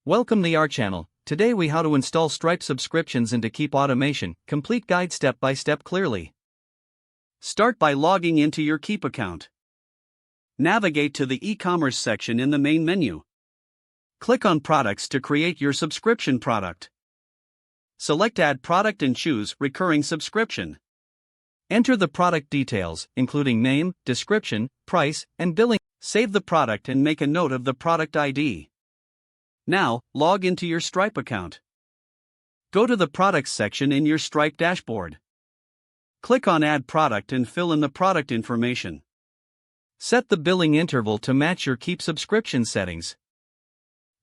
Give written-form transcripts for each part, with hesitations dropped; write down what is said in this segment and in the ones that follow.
Welcome to our channel. Today we how to install Stripe subscriptions into Keap automation, complete guide step by step clearly. Start by logging into your Keap account. Navigate to the e-commerce section in the main menu. Click on products to create your subscription product. Select add product and choose recurring subscription. Enter the product details, including name, description, price, and billing. Save the product and make a note of the product ID. Now, log into your Stripe account. Go to the Products section in your Stripe dashboard. Click on Add Product and fill in the product information. Set the billing interval to match your Keap subscription settings.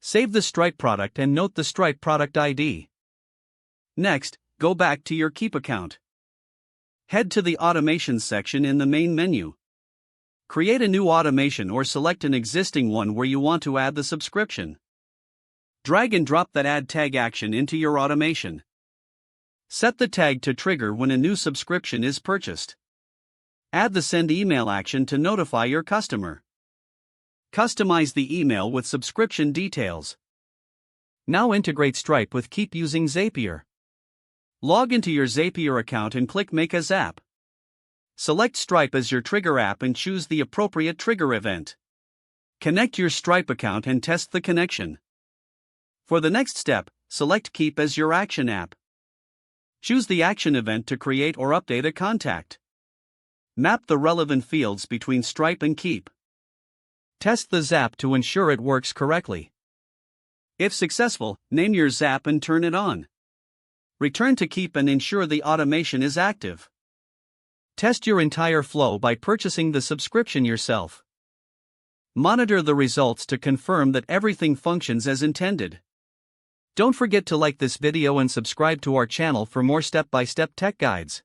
Save the Stripe product and note the Stripe product ID. Next, go back to your Keap account. Head to the Automation section in the main menu. Create a new automation or select an existing one where you want to add the subscription. Drag and drop that add tag action into your automation. Set the tag to trigger when a new subscription is purchased. Add the send email action to notify your customer. Customize the email with subscription details. Now integrate Stripe with Keap using Zapier. Log into your Zapier account and click Make as App. Select Stripe as your trigger app and choose the appropriate trigger event. Connect your Stripe account and test the connection. For the next step, select Keap as your action app. Choose the action event to create or update a contact. Map the relevant fields between Stripe and Keap. Test the Zap to ensure it works correctly. If successful, name your Zap and turn it on. Return to Keap and ensure the automation is active. Test your entire flow by purchasing the subscription yourself. Monitor the results to confirm that everything functions as intended. Don't forget to like this video and subscribe to our channel for more step-by-step tech guides.